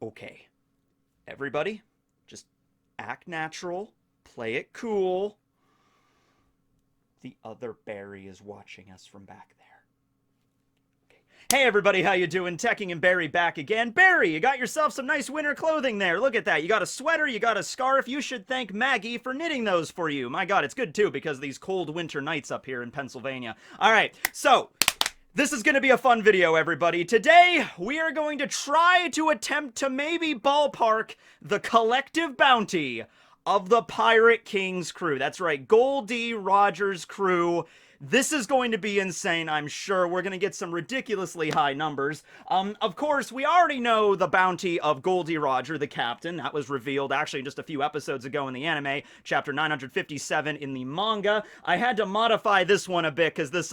Okay, everybody, just act natural, play it cool. The other Barry is watching us from back there. Hey everybody, how you doing? Tekking and Barry back again. Barry, you got yourself some nice winter clothing there. Look at that. You got a sweater, you got a scarf. You should thank Maggie for knitting those for you. My God, it's good too because of these cold winter nights up here in Pennsylvania. All right, so this is going to be a fun video, everybody. Today, we are going to try to attempt to maybe ballpark the collective bounty of the Pirate King's crew. That's right, Goldie Roger's crew. This is going to be insane, I'm sure. We're going to get some ridiculously high numbers. Of course, we already know the bounty of Goldie Roger, the captain. That was revealed actually just a few episodes ago in the anime, chapter 957 in the manga. I had to modify this one a bit because this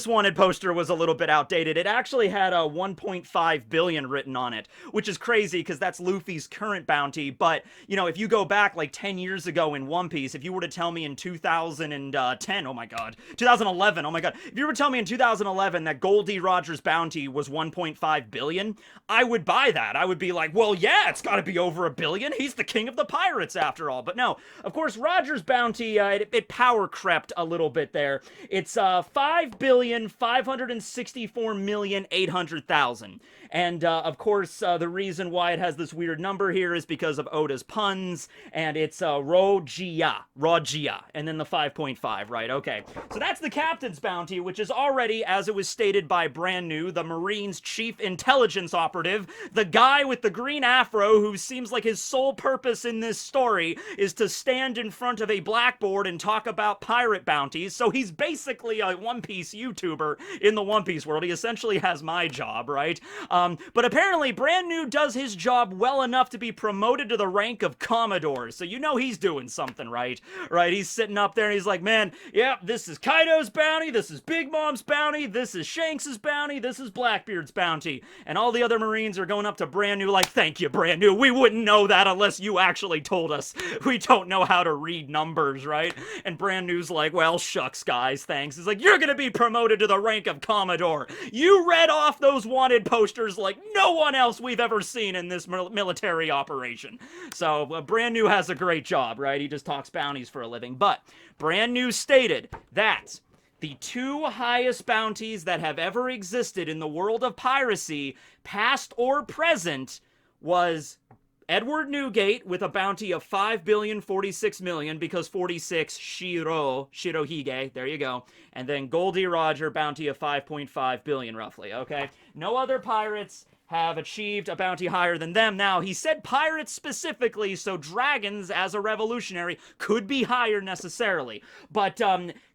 wanted poster was a little bit outdated. It actually had a 1.5 billion written on it, which is crazy because that's Luffy's current bounty. But, you know, if you go back like 10 years ago in One Piece, if you were to tell me in 2010, oh my God, 2011, oh my God, if you were to tell me in 2011 that Goldie Roger's bounty was 1.5 billion, I would buy that. I would be like, well, yeah, it's got to be over a billion. He's the king of the pirates after all. But no, of course, Roger's bounty, it power crept a little bit there. It's 5,564,800,000. And of course, the reason why it has this weird number here is because of Oda's puns, and it's Rogia, and then the 5.5, right? Okay, so that's the captain's bounty, which is already, as it was stated by Brand New, the Marine's chief intelligence operative, the guy with the green afro who seems like his sole purpose in this story is to stand in front of a blackboard and talk about pirate bounties. So he's basically a One Piece YouTuber in the One Piece world. He essentially has my job, right? But apparently Brand New does his job well enough to be promoted to the rank of Commodore. So you know he's doing something, right? Right? He's sitting up there and he's like, man, yeah, this is Kaido's bounty, this is Big Mom's bounty, this is Shanks's bounty, this is Blackbeard's bounty. And all the other Marines are going up to Brand New like, thank you, Brand New. We wouldn't know that unless you actually told us. We don't know how to read numbers, right? And Brand New's like, well, shucks, guys, thanks. He's like, you're gonna be promoted to the rank of Commodore. You read off those wanted posters like no one else we've ever seen in this military operation. So Brand New has a great job, right? He just talks bounties for a living. But Brand New stated that the two highest bounties that have ever existed in the world of piracy, past or present, was Edward Newgate with a bounty of 5,046,000,000 because 46 Shirohige, there you go. And then Goldie Roger bounty of 5.5 billion roughly, okay? No other pirates have achieved a bounty higher than them. Now, he said pirates specifically, so dragons as a revolutionary could be higher necessarily. But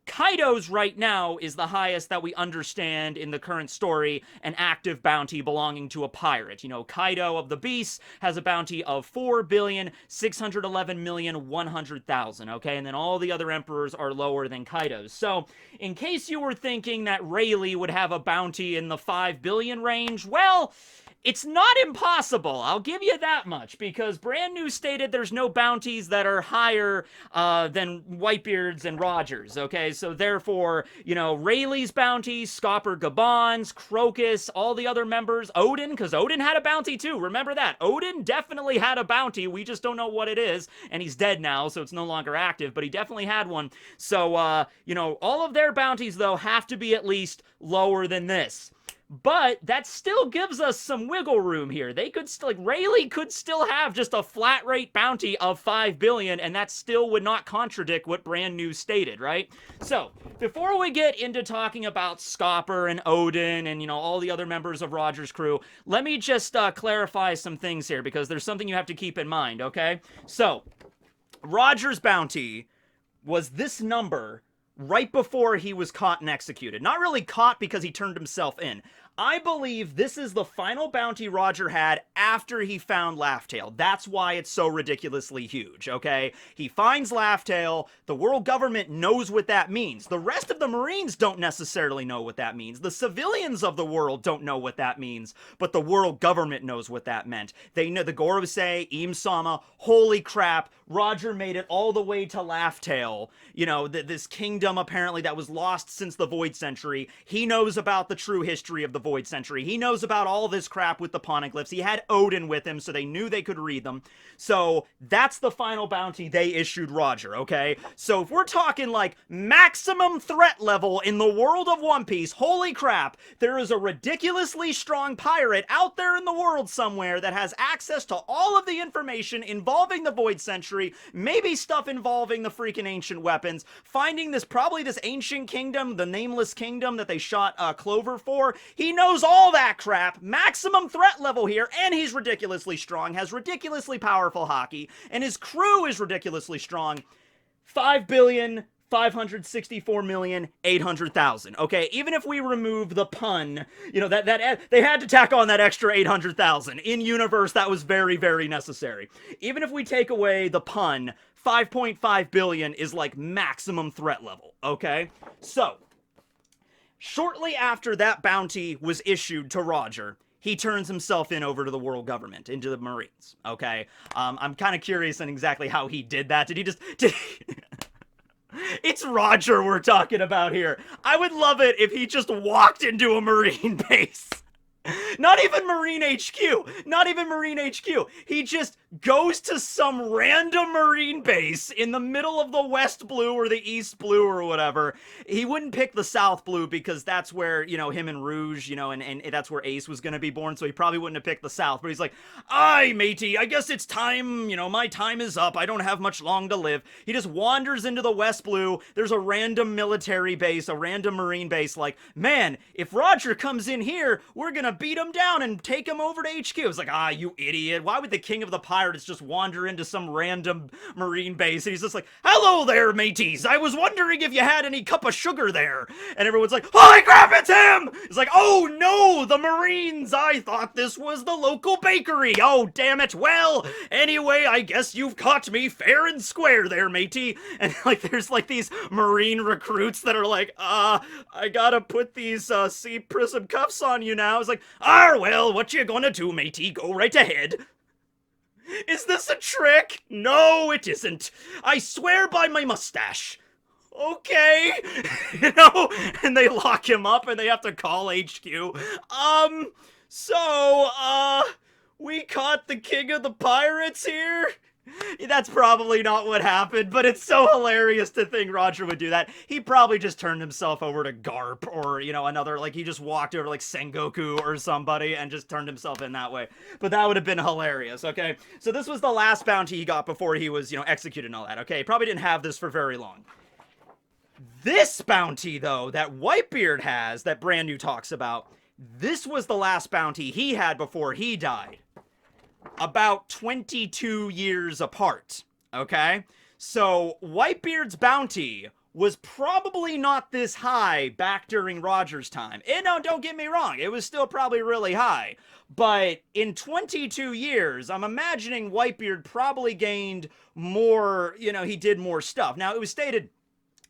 Kaido's right now is the highest that we understand in the current story, an active bounty belonging to a pirate. You know, Kaido of the Beast has a bounty of 4,611,100,000, okay? And then all the other emperors are lower than Kaido's. So, in case you were thinking that Rayleigh would have a bounty in the 5 billion range, well, it's not impossible, I'll give you that much, because Brand New stated there's no bounties that are higher than Whitebeard's and Rogers, okay? So therefore, you know, Rayleigh's bounty, Scopper Gabon's, Crocus, all the other members, Oden, because Oden had a bounty too, remember that. Oden definitely had a bounty, we just don't know what it is, and he's dead now, so it's no longer active, but he definitely had one. So, you know, all of their bounties, though, have to be at least lower than this. But that still gives us some wiggle room here. They could still, like, Rayleigh could still have just a flat rate bounty of 5 billion, and that still would not contradict what Brand New stated, right? So, before we get into talking about Scopper and Oden and, you know, all the other members of Roger's crew, let me just clarify some things here, because there's something you have to keep in mind, okay? So, Roger's bounty was this number right before he was caught and executed. Not really caught because he turned himself in. I believe this is the final bounty Roger had after he found Laughtail. That's why it's so ridiculously huge, okay? He finds Laughtail, the world government knows what that means. The rest of the Marines don't necessarily know what that means. The civilians of the world don't know what that means, but the world government knows what that meant. They know the Gorosei, Im-sama, holy crap, Roger made it all the way to Laughtail. You know, this kingdom apparently that was lost since the Void Century. He knows about the true history of the Void Century. He knows about all this crap with the poneglyphs. He had Oden with him, so they knew they could read them. So that's the final bounty they issued Roger, okay? So if we're talking like maximum threat level in the world of One Piece, holy crap, there is a ridiculously strong pirate out there in the world somewhere that has access to all of the information involving the Void Century, maybe stuff involving the freaking ancient weapons, finding probably this ancient kingdom, the nameless kingdom that they shot Clover for. He knows all that crap, maximum threat level here, and he's ridiculously strong, has ridiculously powerful hockey, and his crew is ridiculously strong. 5,564,800,000. Okay, even if we remove the pun, you know, that they had to tack on that extra 800,000. In universe, that was very, very necessary. Even if we take away the pun, 5.5 billion is like maximum threat level, okay? So, shortly after that bounty was issued to Roger, he turns himself in over to the world government, into the Marines, okay? I'm kind of curious on exactly how he did that. It's Roger we're talking about here. I would love it if he just walked into a Marine base. Not even Marine HQ. Not even Marine HQ. He just goes to some random Marine base in the middle of the West Blue or the East Blue or whatever. He wouldn't pick the South Blue because that's where, you know, him and Rouge, you know, and that's where Ace was going to be born, so he probably wouldn't have picked the South. But he's like, aye, matey, I guess it's time, you know, my time is up. I don't have much long to live. He just wanders into the West Blue. There's a random military base, a random Marine base, like, man, if Roger comes in here, we're going to beat him down and take him over to HQ. It's like, ah, you idiot. Why would the king of the pirates just wander into some random Marine base? And he's just like, hello there, mateys. I was wondering if you had any cup of sugar there. And everyone's like, holy crap, it's him! It's like, oh no, the Marines. I thought this was the local bakery. Oh, damn it. Well, anyway, I guess you've caught me fair and square there, matey. And like, there's like these Marine recruits that are like, I gotta put these sea prism cuffs on you now. It's like, well, what you gonna do, matey? Go right ahead. Is this a trick? No, it isn't. I swear by my mustache. Okay. You know, and they lock him up and they have to call HQ. We caught the king of the pirates here? That's probably not what happened, but it's so hilarious to think Roger would do that. He probably just turned himself over to Garp or, you know, another, like, he just walked over to, like, Sengoku or somebody and just turned himself in that way. But that would have been hilarious, okay? So this was the last bounty he got before he was, you know, executed and all that, okay? He probably didn't have this for very long. This bounty, though, that Whitebeard has, that Brand New talks about, this was the last bounty he had before he died. About 22 years apart, okay? So, Whitebeard's bounty was probably not this high back during Roger's time. And no, don't get me wrong, it was still probably really high. But in 22 years, I'm imagining Whitebeard probably gained more, you know, he did more stuff. Now, it was stated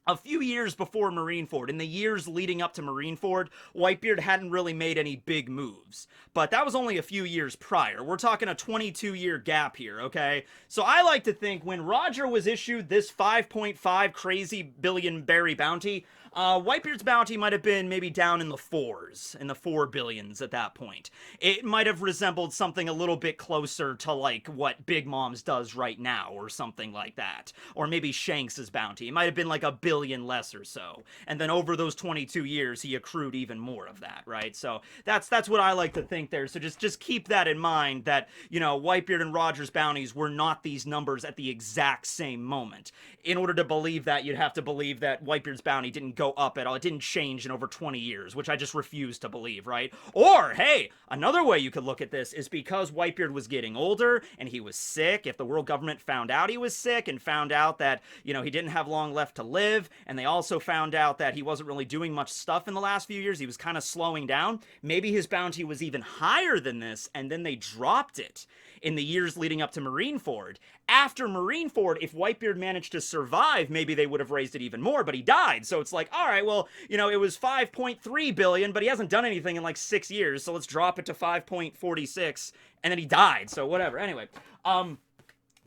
a few years before Marineford, in the years leading up to Marineford, Whitebeard hadn't really made any big moves. But that was only a few years prior. We're talking a 22-year gap here, okay? So I like to think when Roger was issued this 5.5 crazy billion berry bounty, Whitebeard's bounty might have been maybe down in the 4s, in the 4 billions at that point. It might have resembled something a little bit closer to like what Big Mom's does right now or something like that. Or maybe Shanks's bounty. It might have been like a billion less or so. And then over those 22 years, he accrued even more of that, right? So that's what I like to think there. So just keep that in mind that, you know, Whitebeard and Roger's bounties were not these numbers at the exact same moment. In order to believe that, you'd have to believe that Whitebeard's bounty didn't go up at all. It didn't change in over 20 years, which I just refuse to believe, right? Or, hey, another way you could look at this is because Whitebeard was getting older and he was sick. If the world government found out he was sick and found out that, you know, he didn't have long left to live, and they also found out that he wasn't really doing much stuff in the last few years, he was kind of slowing down, maybe his bounty was even higher than this, and then they dropped it in the years leading up to Marineford. After Marineford, if Whitebeard managed to survive, maybe they would have raised it even more, but he died. So it's like, all right, well, you know, it was 5.3 billion, but he hasn't done anything in like 6 years, so let's drop it to 5.46, and then he died, so whatever. Anyway,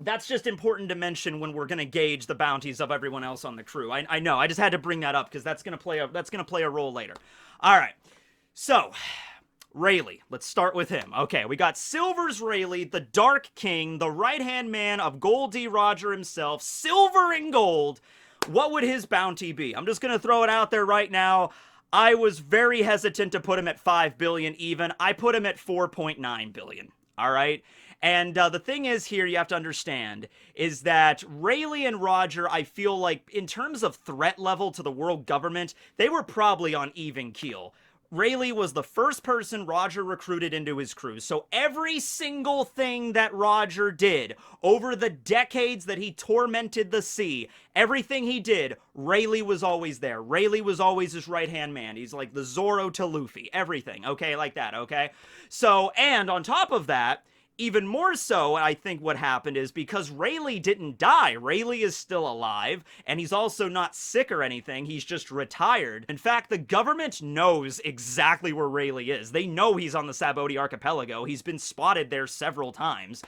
that's just important to mention when we're going to gauge the bounties of everyone else on the crew. I know, I just had to bring that up because that's going to play a role later. All right, so Rayleigh. Let's start with him. Okay, we got Silver's Rayleigh, the Dark King, the right-hand man of Goldie Roger himself, silver and gold. What would his bounty be? I'm just going to throw it out there right now. I was very hesitant to put him at 5 billion even. I put him at 4.9 billion. All right? And the thing is here, you have to understand, is that Rayleigh and Roger, I feel like, in terms of threat level to the world government, they were probably on even keel. Rayleigh was the first person Roger recruited into his crew. So every single thing that Roger did over the decades that he tormented the sea, everything he did, Rayleigh was always there. Rayleigh was always his right-hand man. He's like the Zorro to Luffy. Everything, okay? Like that, okay? So, and on top of that, even more so, I think what happened is because Rayleigh didn't die, Rayleigh is still alive, and he's also not sick or anything, he's just retired. In fact, the government knows exactly where Rayleigh is. They know he's on the Saboti Archipelago. He's been spotted there several times.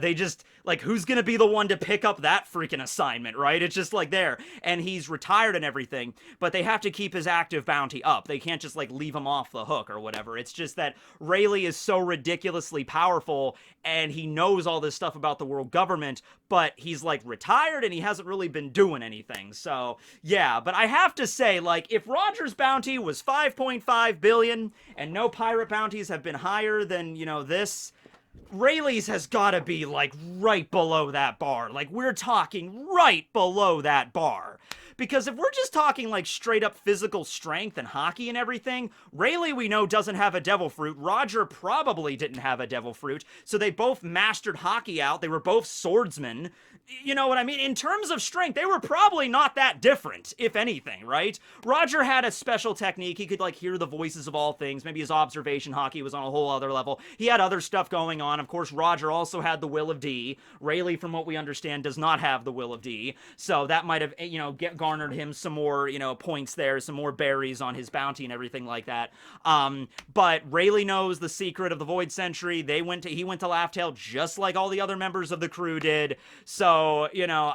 They just, like, who's gonna be the one to pick up that freaking assignment, right? It's just like there. And he's retired and everything, but they have to keep his active bounty up. They can't just, like, leave him off the hook or whatever. It's just that Rayleigh is so ridiculously powerful, and he knows all this stuff about the world government, but he's like retired and he hasn't really been doing anything. So yeah, but I have to say, like, if Roger's bounty was 5.5 billion and no pirate bounties have been higher than, you know, this, Rayleigh's has got to be like right below that bar. Like, we're talking right below that bar. Because if we're just talking like straight up physical strength and hockey and everything, Rayleigh we know doesn't have a devil fruit. Roger probably didn't have a devil fruit. So they both mastered hockey out. They were both swordsmen. You know what I mean? In terms of strength, they were probably not that different, if anything, right? Roger had a special technique. He could like hear the voices of all things. Maybe his observation hockey was on a whole other level. He had other stuff going on. Of course, Roger also had the will of D. Rayleigh, from what we understand, does not have the will of D. So that might have, you know, garnered him some more, you know, points there, some more berries on his bounty and everything like that. But Rayleigh knows the secret of the Void Century. He went to Laugh-Tale just like all the other members of the crew did. So, you know,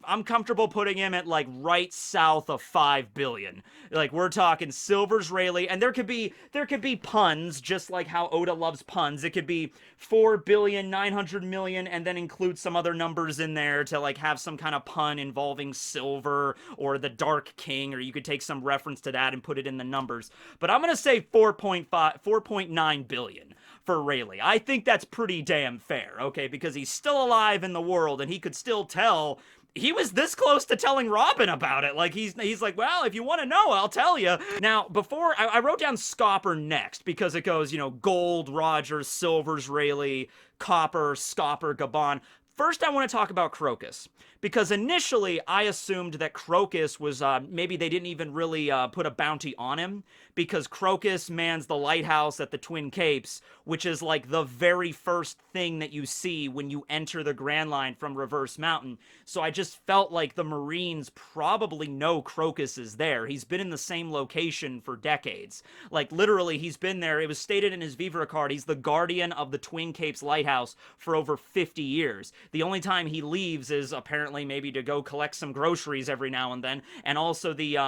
I'm comfortable putting him at like right south of 5 billion. Like, we're talking Silver's Rayleigh, and there could be puns, just like how Oda loves puns. It could be 4 billion, 900 million, and then include some other numbers in there to like have some kind of pun involving silver or the Dark King, or you could take some reference to that and put it in the numbers. But I'm gonna say 4.9 billion for Rayleigh. I think that's pretty damn fair, okay? Because he's still alive in the world, and he could still tell. He was this close to telling Robin about it. Like, he's like, well, if you want to know, I'll tell you. Now, before, I wrote down Scopper next, because it goes, you know, gold, Rogers, silvers, Rayleigh, copper, Scopper, Gabon. First, I want to talk about Crocus, because initially I assumed that Crocus was, maybe they didn't even really put a bounty on him, because Crocus mans the lighthouse at the Twin Capes, which is like the very first thing that you see when you enter the Grand Line from Reverse Mountain. So I just felt like the Marines probably know Crocus is there. He's been in the same location for decades. Like, literally, he's been there. It was stated in his Vivre card, he's the guardian of the Twin Capes lighthouse for over 50 years. The only time he leaves is apparently maybe to go collect some groceries every now and then. And also the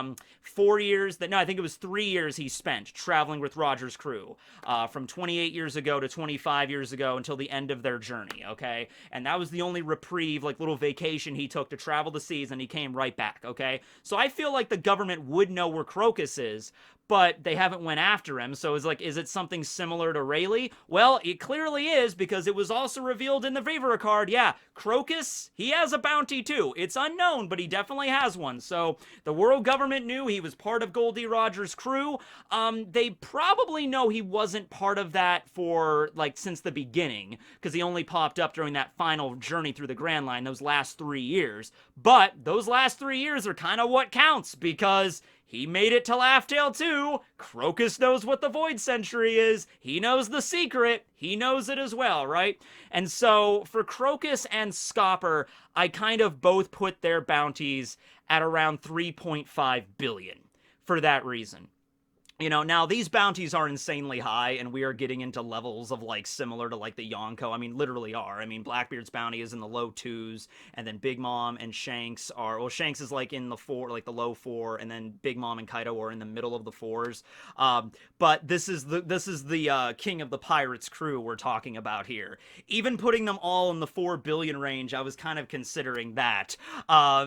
4 years that, no, I think it was 3 years he spent traveling with Roger's crew, from 28 years ago to 25 years ago until the end of their journey, okay? And that was the only reprieve, like little vacation he took to travel the seas, and he came right back, okay? So I feel like the government would know where Crocus is, but they haven't went after him. So it's like, is it something similar to Rayleigh? Well, it clearly is, because it was also revealed in the Vivre card. Yeah, Crocus, he has a bounty too. It's unknown, but he definitely has one. So the world government knew he was part of Goldie Roger's crew. They probably know he wasn't part of that for, like, since the beginning, because he only popped up during that final journey through the Grand Line, those last 3 years. But those last 3 years are kind of what counts, because he made it to Laugh-Tale too. Crocus knows what the Void Century is. He knows the secret. He knows it as well, right? And so for Crocus and Scopper, I kind of both put their bounties at around 3.5 billion for that reason. You know, now these bounties are insanely high, and we are getting into levels of like similar to like the Yonko. I mean, literally are. I mean, Blackbeard's bounty is in the low twos, and then Big Mom and Shanks are, well, Shanks is like in the four, like the low four, and then Big Mom and Kaido are in the middle of the fours. But this is the king of the pirates crew we're talking about here. Even putting them all in the 4 billion range, I was kind of considering that.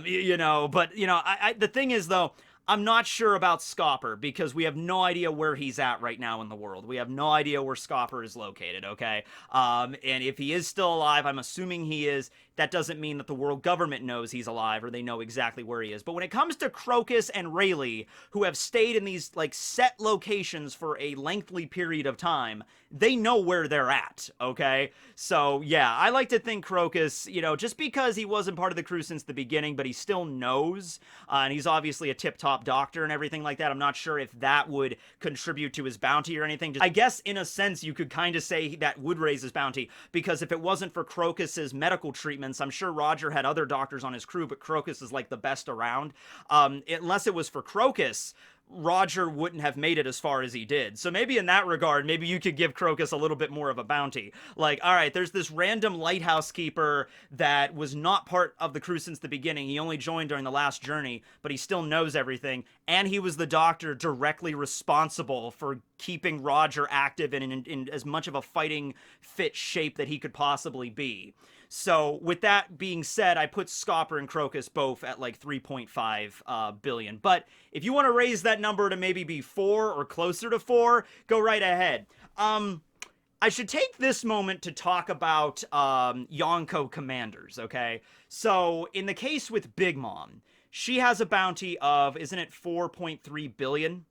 You know, but you know, the thing is though, I'm not sure about Scopper because we have no idea where he's at right now in the world. We have no idea where Scopper is located, okay? And if he is still alive, I'm assuming he is. That doesn't mean that the world government knows he's alive or they know exactly where he is. But when it comes to Crocus and Rayleigh, who have stayed in these like set locations for a lengthy period of time, they know where they're at, okay? So yeah, I like to think Crocus, you know, just because he wasn't part of the crew since the beginning, but he still knows, and he's obviously a tip-top doctor and everything like that. I'm not sure if that would contribute to his bounty or anything. I guess in a sense you could kind of say that would raise his bounty, because if it wasn't for Crocus's medical treatments, I'm sure Roger had other doctors on his crew, but Crocus is like the best around. Unless it was for Crocus, Roger wouldn't have made it as far as he did. So maybe in that regard, maybe you could give Crocus a little bit more of a bounty. Like, all right, there's this random lighthouse keeper that was not part of the crew since the beginning. He only joined during the last journey, but he still knows everything. And he was the doctor directly responsible for keeping Roger active and in as much of a fighting fit shape that he could possibly be. So with that being said, I put Scopper and Crocus both at like 3.5 billion. But if you want to raise that number to maybe be 4 or closer to 4, go right ahead. I should take this moment to talk about Yonko commanders, okay? So in the case with Big Mom, she has a bounty of, isn't it 4.3 billion?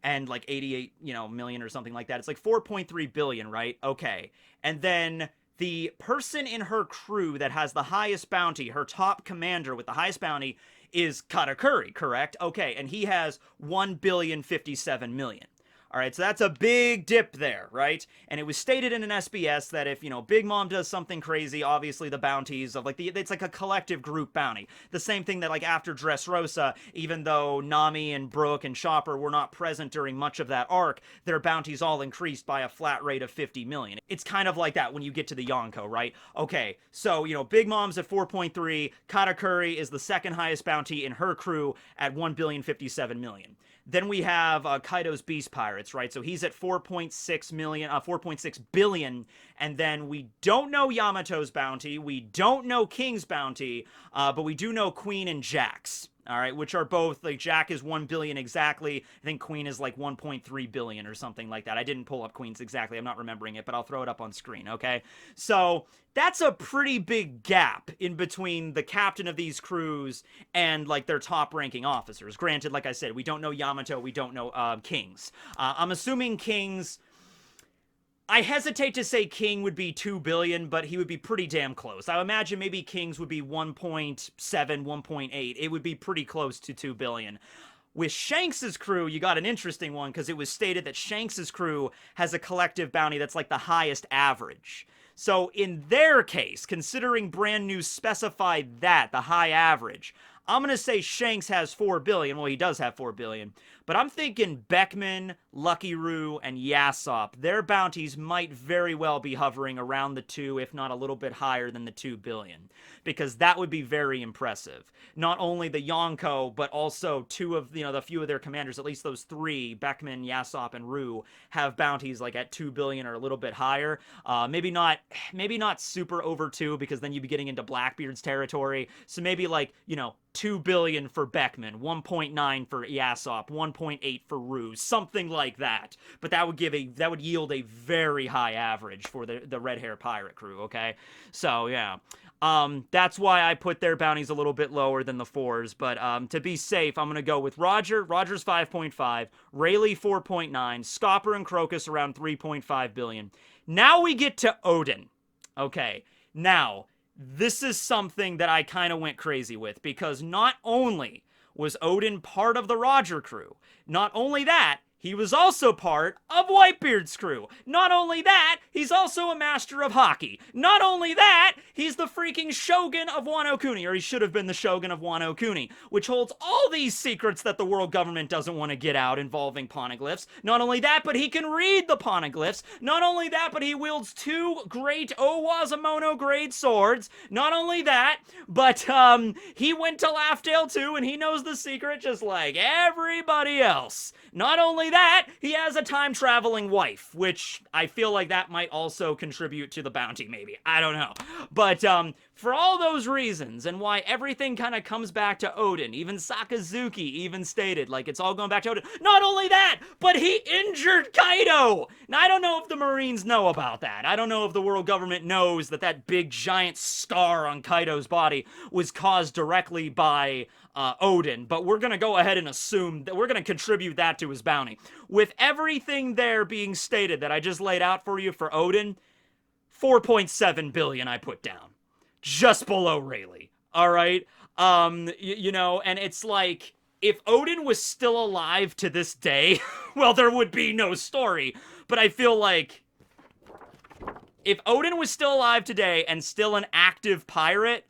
And like 88, million or something like that. It's like 4.3 billion, right? Okay. And then the person in her crew that has the highest bounty, her top commander with the highest bounty, is Katakuri, correct? Okay, and he has 1,057,000,000. All right, so that's a big dip there, right? And it was stated in an SBS that if, Big Mom does something crazy, obviously the bounties of, it's like a collective group bounty. The same thing that, after Dressrosa, even though Nami and Brooke and Chopper were not present during much of that arc, their bounties all increased by a flat rate of 50 million. It's kind of like that when you get to the Yonko, right? Okay, so, Big Mom's at 4.3, Katakuri is the second highest bounty in her crew at 1,057,000,000. Then we have Kaido's Beast Pirates, right? So he's at 4.6 billion. And then we don't know Yamato's bounty. We don't know King's bounty. But we do know Queen and Jack's. All right, which are both, Jack is 1 billion exactly. I think Queen is 1.3 billion or something like that. I didn't pull up Queen's exactly. I'm not remembering it, but I'll throw it up on screen, okay? So that's a pretty big gap in between the captain of these crews and, their top-ranking officers. Granted, like I said, we don't know Yamato, we don't know King's. I'm assuming King's... I hesitate to say King would be 2 billion, but he would be pretty damn close. I imagine maybe King's would be 1.7, 1.8. It would be pretty close to 2 billion. With Shanks's crew, you got an interesting one because it was stated that Shanks's crew has a collective bounty that's the highest average. So in their case, considering Brand New specified that, the high average, I'm going to say Shanks has 4 billion. Well, he does have 4 billion. But I'm thinking Beckman, Lucky Roo, and Yasop, their bounties might very well be hovering around the 2, if not a little bit higher than the 2 billion. Because that would be very impressive. Not only the Yonko, but also two of, the few of their commanders, at least those 3, Beckman, Yasop, and Roo, have bounties at 2 billion or a little bit higher. Maybe not super over 2, because then you'd be getting into Blackbeard's territory. So maybe 2 billion for Beckman, 1.9 for Yasop, 1.8 for Ruse, something like that. But that would yield a very high average for the red hair pirate crew, okay? So yeah. That's why I put their bounties a little bit lower than the 4s, but to be safe, I'm going to go with Roger. Roger's 5.5, Rayleigh 4.9, Scopper and Crocus around 3.5 billion. Now we get to Oden. Okay, now this is something that I kind of went crazy with, because not only was Oden part of the Roger crew, not only that, he was also part of Whitebeard's crew. Not only that, he's also a master of hockey. Not only that, he's the freaking shogun of Wano Kuni, or he should have been the shogun of Wano Kuni, which holds all these secrets that the world government doesn't want to get out involving poneglyphs. Not only that, but he can read the poneglyphs. Not only that, but he wields 2 great Owazamono grade swords. Not only that, but he went to Laughdale too, and he knows the secret just like everybody else. Not only that, he has a time-traveling wife, which I feel like that might also contribute to the bounty, maybe. I don't know. But, for all those reasons, and why everything kind of comes back to Oden, even Sakazuki even stated, like, it's all going back to Oden. Not only that, but he injured Kaido! Now, I don't know if the Marines know about that. I don't know if the world government knows that that big giant scar on Kaido's body was caused directly by Oden, but we're gonna go ahead and assume that we're gonna contribute that to his bounty. With everything there being stated that I just laid out for you for Oden, 4.7 billion I put down. Just below Rayleigh, alright? You know, and it's like, if Oden was still alive to this day, well, there would be no story, but I feel like if Oden was still alive today and still an active pirate,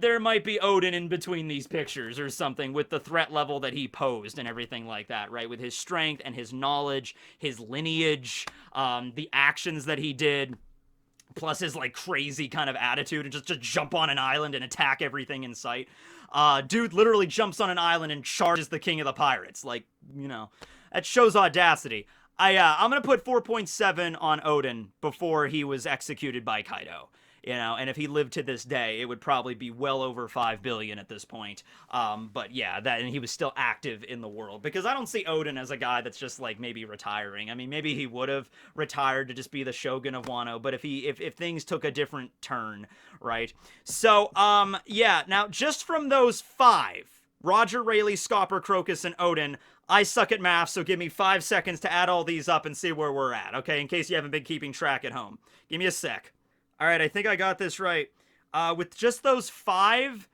there might be Oden in between these pictures or something with the threat level that he posed and everything like that, right? With his strength and his knowledge, his lineage, the actions that he did, plus his, like, crazy kind of attitude and just jump on an island and attack everything in sight. Dude literally jumps on an island and charges the king of the pirates. Like, you know, that shows audacity. I'm gonna put 4.7 on Oden before he was executed by Kaido. You know, and if he lived to this day, it would probably be well over 5 billion at this point. But yeah, and he was still active in the world. Because I don't see Oden as a guy that's just, like, maybe retiring. I mean, maybe he would have retired to just be the shogun of Wano, but if things took a different turn, right? So, yeah, now, just from those 5, Roger, Rayleigh, Scopper, Crocus, and Oden, I suck at math, so give me 5 seconds to add all these up and see where we're at, okay? In case you haven't been keeping track at home. Give me a sec. Alright, I think I got this right. With just those 5,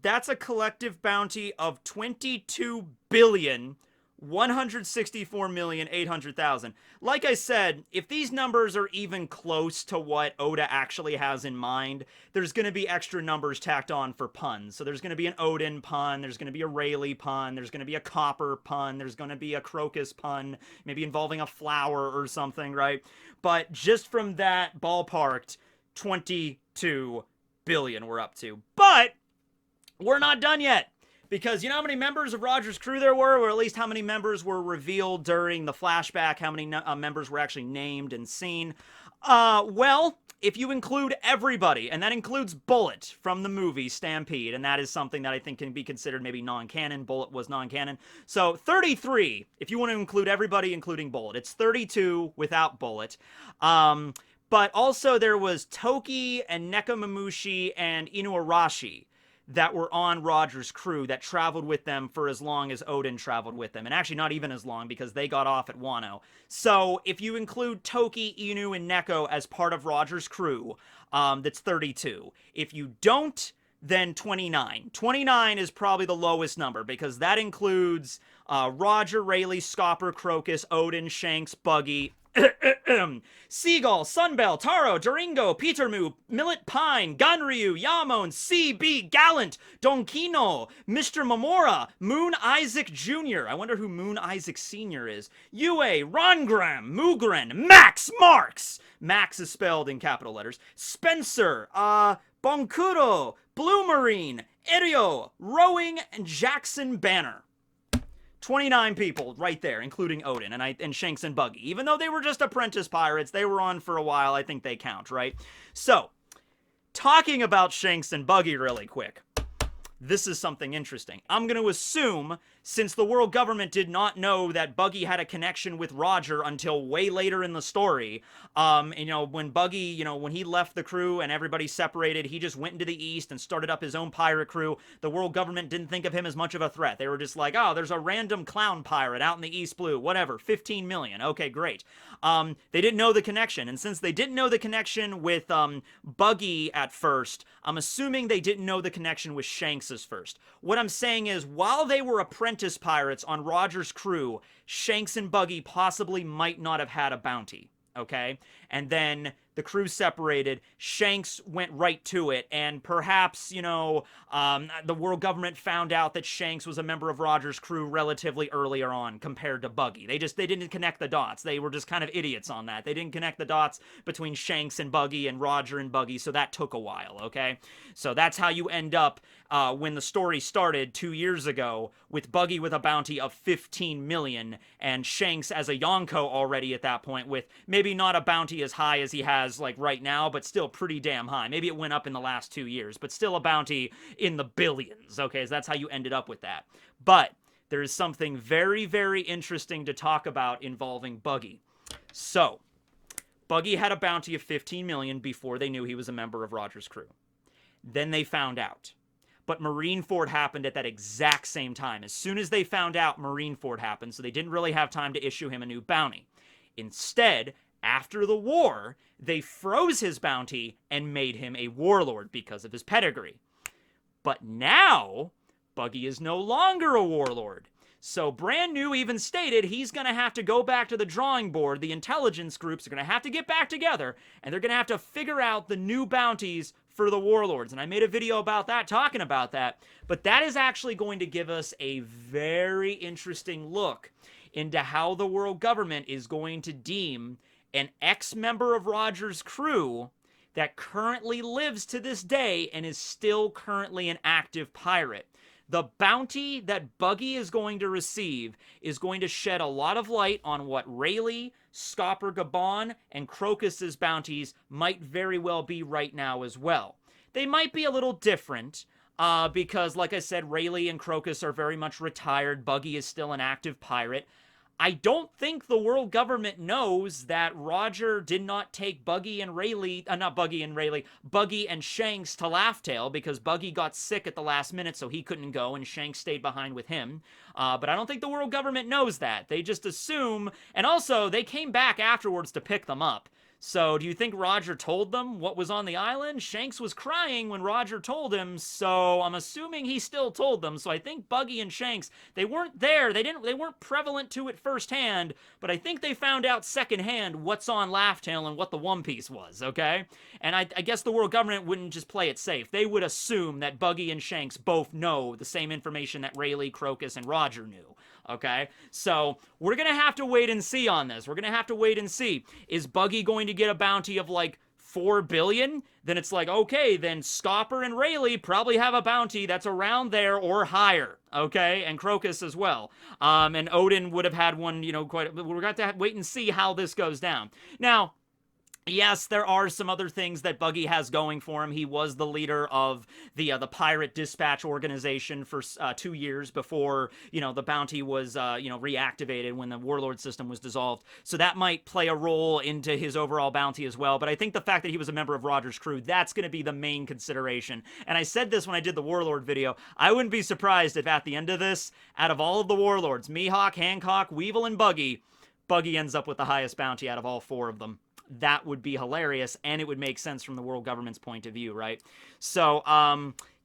that's a collective bounty of 22,164,800,000. Like I said, if these numbers are even close to what Oda actually has in mind, there's going to be extra numbers tacked on for puns. So there's going to be an Oden pun, there's going to be a Rayleigh pun, there's going to be a Copper pun, there's going to be a Crocus pun, maybe involving a flower or something, right? But just from that ballparked, 22 billion we're up to. But we're not done yet. Because you know how many members of Roger's crew there were? Or at least how many members were revealed during the flashback? How many members were actually named and seen? Well, if you include everybody, and that includes Bullet from the movie Stampede, and that is something that I think can be considered maybe non-canon. Bullet was non-canon. So 33, if you want to include everybody, including Bullet. It's 32 without Bullet. But also there was Toki and Nekomamushi and Inuarashi that were on Roger's crew that traveled with them for as long as Oden traveled with them. And actually not even as long because they got off at Wano. So if you include Toki, Inu, and Neko as part of Roger's crew, that's 32. If you don't, then 29. 29 is probably the lowest number because that includes Roger, Rayleigh, Scopper, Crocus, Oden, Shanks, Buggy, Seagull, Sunbell, Taro, Doringo, Petermoo, Millet Pine, Ganryu, Yamon, CB, Gallant, Donkino, Mr. Momora, Moon Isaac Jr. I wonder who Moon Isaac Sr. is. Yue, Rongram, Mugren, Max Marks. Max is spelled in capital letters. Spencer, Bonkuro, Blue Marine, Erio, Rowing, and Jackson Banner. 29 people right there, including Oden and Shanks and Buggy. Even though they were just apprentice pirates, they were on for a while. I think they count, right? So, talking about Shanks and Buggy really quick. This is something interesting. I'm going to assume, since the world government did not know that Buggy had a connection with Roger until way later in the story, you know, when Buggy, you know, when he left the crew and everybody separated, he just went into the east and started up his own pirate crew. The world government didn't think of him as much of a threat. They were just like, oh, there's a random clown pirate out in the East Blue, whatever, 15 million. Okay, great. They didn't know the connection. And since they didn't know the connection with Buggy at first, I'm assuming they didn't know the connection with Shanks first. What I'm saying is, while they were apprentices, apprentice pirates on Roger's crew, Shanks and Buggy possibly might not have had a bounty. Okay? And then the crew separated. Shanks went right to it, and perhaps, you know, the world government found out that Shanks was a member of Roger's crew relatively earlier on compared to Buggy. They didn't connect the dots. They were just kind of idiots on that. They didn't connect the dots between Shanks and Buggy and Roger and Buggy, so that took a while, okay? So that's how you end up when the story started 2 years ago, with Buggy with a bounty of 15 million and Shanks as a Yonko already at that point, with maybe not a bounty as high as he has like right now, but still pretty damn high. Maybe it went up in the last 2 years, but still a bounty in the billions, okay? So that's how you ended up with that. But there is something very, very interesting to talk about involving Buggy. So, Buggy had a bounty of 15 million before they knew he was a member of Roger's crew. Then they found out. But Marineford happened at that exact same time. As soon as they found out, Marineford happened, so they didn't really have time to issue him a new bounty. Instead, after the war, they froze his bounty and made him a warlord because of his pedigree. But now, Buggy is no longer a warlord. So Brand New even stated he's going to have to go back to the drawing board. The intelligence groups are going to have to get back together, and they're going to have to figure out the new bounties for the warlords. And I made a video about that, talking about that. But that is actually going to give us a very interesting look into how the world government is going to deem an ex-member of Roger's crew that currently lives to this day and is still currently an active pirate. The bounty that Buggy is going to receive is going to shed a lot of light on what Rayleigh, Scopper, Gabon, and Crocus's bounties might very well be right now as well. They might be a little different, because, like I said, Rayleigh and Crocus are very much retired. Buggy is still an active pirate. I don't think the world government knows that Roger did not take Buggy and Rayleigh, not Buggy and Rayleigh, Buggy and Shanks to Laughtail, because Buggy got sick at the last minute, so he couldn't go, and Shanks stayed behind with him. But I don't think the world government knows that. They just assume, and also, they came back afterwards to pick them up. So, do you think Roger told them what was on the island? Shanks was crying when Roger told him, so I'm assuming he still told them. So I think Buggy and Shanks, they weren't there. They weren't prevalent to it firsthand, but I think they found out secondhand what's on Laughtail and what the One Piece was, okay? And I guess the world government wouldn't just play it safe. They would assume that Buggy and Shanks both know the same information that Rayleigh, Crocus, and Roger knew. Okay, so we're going to have to wait and see on this. We're going to have to wait and see. Is Buggy going to get a bounty of like 4 billion? Then it's like, okay, then Scopper and Rayleigh probably have a bounty that's around there or higher. Okay, and Crocus as well. And Oden would have had one, you know, we're going to have to wait and see how this goes down. Now, yes, there are some other things that Buggy has going for him. He was the leader of the Pirate Dispatch Organization for 2 years before, you know, the bounty was, reactivated when the Warlord system was dissolved. So that might play a role into his overall bounty as well. But I think the fact that he was a member of Roger's crew, that's going to be the main consideration. And I said this when I did the Warlord video. I wouldn't be surprised if at the end of this, out of all of the Warlords, Mihawk, Hancock, Weevil, and Buggy ends up with the highest bounty out of all 4 of them. That would be hilarious, and it would make sense from the world government's point of view, right? So,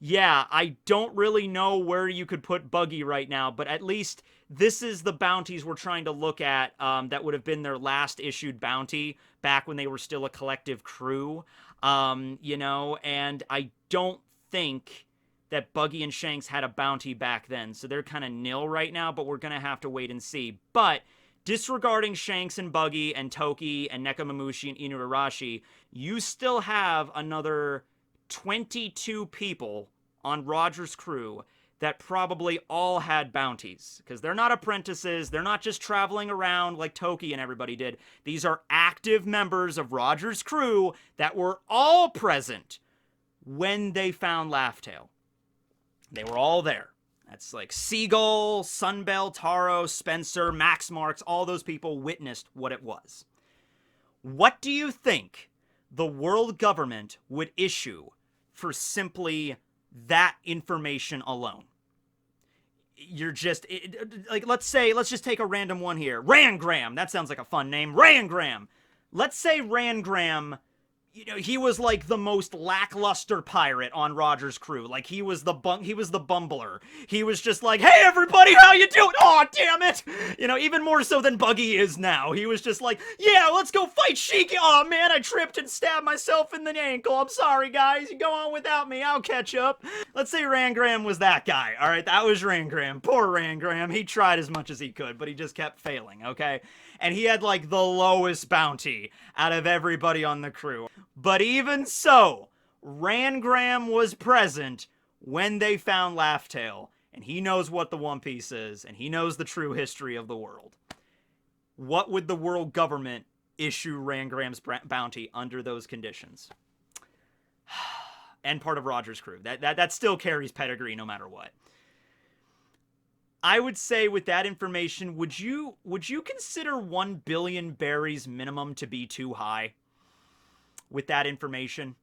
yeah, I don't really know where you could put Buggy right now, but at least this is the bounties we're trying to look at that would have been their last issued bounty back when they were still a collective crew, you know, and I don't think that Buggy and Shanks had a bounty back then, so they're kind of nil right now, but we're going to have to wait and see. But disregarding Shanks and Buggy and Toki and Nekomamushi and Inuarashi, you still have another 22 people on Roger's crew that probably all had bounties. Because they're not apprentices, they're not just traveling around like Toki and everybody did. These are active members of Roger's crew that were all present when they found Laughtail. They were all there. That's like Seagull, Sunbell, Taro, Spencer, Max Marks, all those people witnessed what it was. What do you think the world government would issue for simply that information alone? You're just, like, let's just take a random one here. Rangram, that sounds like a fun name. Rangram. Let's say Rangram, he was like the most lackluster pirate on Roger's crew. Like he was the bumbler. He was just like, "Hey everybody, how you doing? Oh damn it!" Even more so than Buggy is now. He was just like, "Yeah, let's go fight Shiki. Oh man, I tripped and stabbed myself in the ankle. I'm sorry guys. You go on without me. I'll catch up." Let's say Rangram was that guy. All right, that was Rangram. Poor Rangram. He tried as much as he could, but he just kept failing. Okay. And he had like the lowest bounty out of everybody on the crew. But even so, Rangram was present when they found Laughtail, and he knows what the One Piece is, and he knows the true history of the world. What would the world government issue Rangram's bounty under those conditions? And part of Roger's crew. That still carries pedigree no matter what. I would say with that information, would you consider 1 billion berries minimum to be too high? With that information?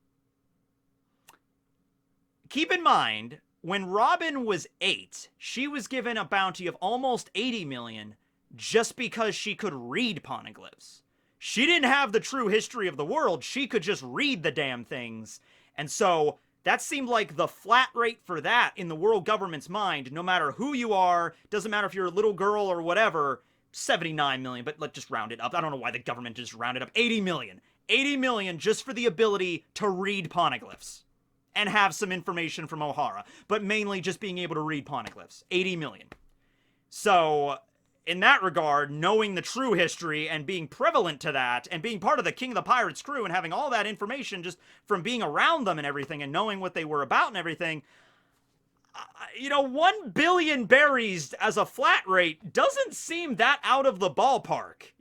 Keep in mind, when Robin was 8, she was given a bounty of almost 80 million just because she could read poneglyphs. She didn't have the true history of the world. She could just read the damn things. And so that seemed like the flat rate for that in the world government's mind, no matter who you are, doesn't matter if you're a little girl or whatever, 79 million, but let's just round it up. I don't know why the government just rounded up. 80 million. 80 million just for the ability to read poneglyphs and have some information from O'Hara, but mainly just being able to read poneglyphs. 80 million. So in that regard, knowing the true history and being prevalent to that and being part of the King of the Pirates crew and having all that information just from being around them and everything and knowing what they were about and everything, 1 billion berries as a flat rate doesn't seem that out of the ballpark,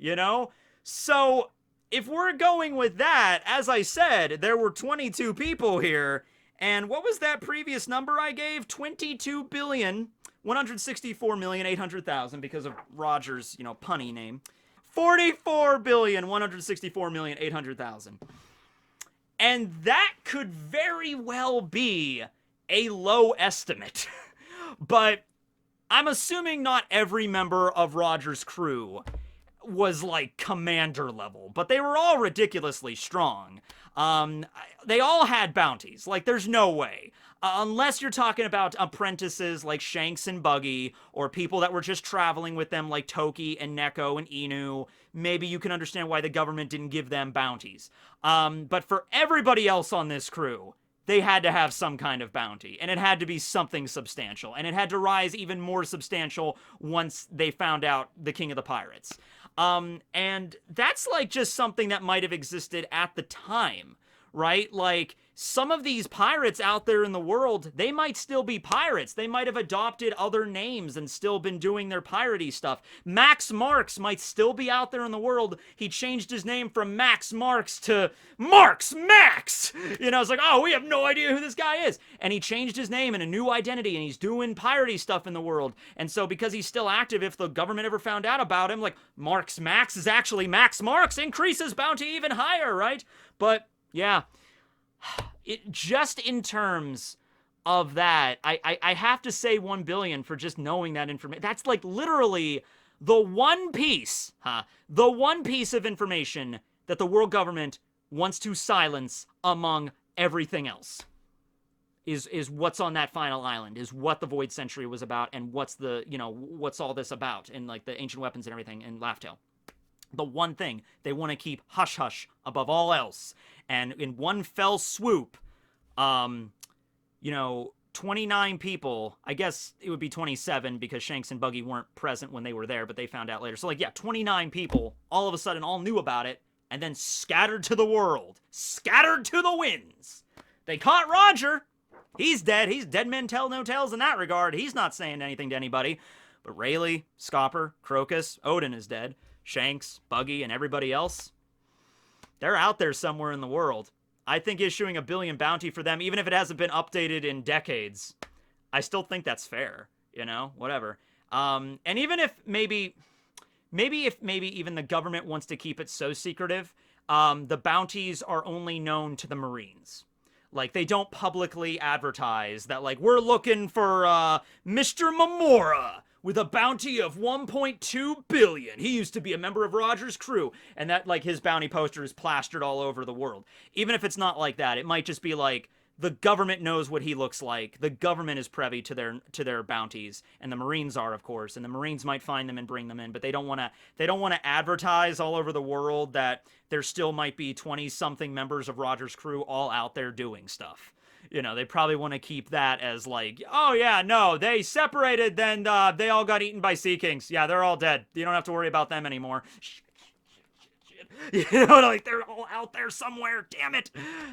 So if we're going with that, as I said, there were 22 people here. And what was that previous number I gave? 22 billion. 164,800,000 because of Roger's, punny name. 44,164,800,000. And that could very well be a low estimate. But I'm assuming not every member of Roger's crew was like commander level, but they were all ridiculously strong. They all had bounties. Like, there's no way. Unless you're talking about apprentices like Shanks and Buggy, or people that were just traveling with them like Toki and Neko and Inu, maybe you can understand why the government didn't give them bounties. But for everybody else on this crew, they had to have some kind of bounty, and it had to be something substantial, and it had to rise even more substantial once they found out the King of the Pirates. And that's like just something that might have existed at the time, right? Like, some of these pirates out there in the world, they might still be pirates. They might have adopted other names and still been doing their piratey stuff. Max Marks might still be out there in the world. He changed his name from Max Marks to Marks Max! It's like, oh, we have no idea who this guy is. And he changed his name and a new identity, and he's doing piratey stuff in the world. And so because he's still active, if the government ever found out about him, like, Marks Max is actually Max Marks, increases bounty even higher, right? But, yeah. Just in terms of that, I have to say 1 billion for just knowing that information. That's like literally the one piece of information that the world government wants to silence among everything else. Is what's on that final island, is what the Void Century was about, and what's what's all this about, and like the ancient weapons and everything in Laughtail. The one thing they want to keep hush-hush above all else. And in one fell swoop, 29 people, I guess it would be 27 because Shanks and Buggy weren't present when they were there, but they found out later. So, 29 people all of a sudden all knew about it and then scattered to the world. Scattered to the winds. They caught Roger. He's dead. He's dead men tell no tales in that regard. He's not saying anything to anybody. But Rayleigh, Scopper, Crocus, Oden is dead. Shanks, Buggy, and everybody else, they're out there somewhere in the world. I think issuing 1 billion bounty for them, even if it hasn't been updated in decades, I still think that's fair, whatever. And even if maybe even the government wants to keep it so secretive, the bounties are only known to the Marines. Like, they don't publicly advertise that, like, we're looking for Mr. Mamora. with a bounty of 1.2 billion. He used to be a member of Roger's crew, and that, like, his bounty poster is plastered all over the world. Even if it's not like that, it might just be like, the government knows what he looks like. The government is privy to their bounties, and the Marines are, of course. And the Marines might find them and bring them in, but they don't want to advertise all over the world that there still might be 20-something members of Roger's crew all out there doing stuff. You know, they probably want to keep that as like, oh yeah, no, they separated, then they all got eaten by Sea Kings. Yeah, they're all dead. You don't have to worry about them anymore. You know, like, they're all out there somewhere. Damn it.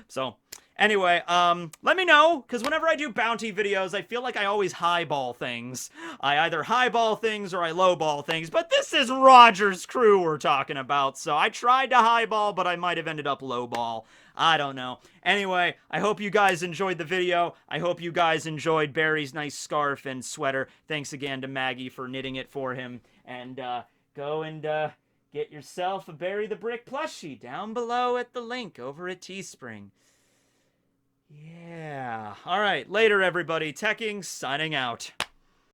So, anyway, let me know, because whenever I do bounty videos, I feel like I always highball things. I either highball things or I lowball things, but this is Roger's crew we're talking about, so I tried to highball, but I might have ended up lowball. I don't know. Anyway, I hope you guys enjoyed the video. I hope you guys enjoyed Barry's nice scarf and sweater. Thanks again to Maggie for knitting it for him, and go and get yourself a Barry the Brick plushie down below at the link over at Teespring. Yeah. All right. Later, everybody. Tekking signing out.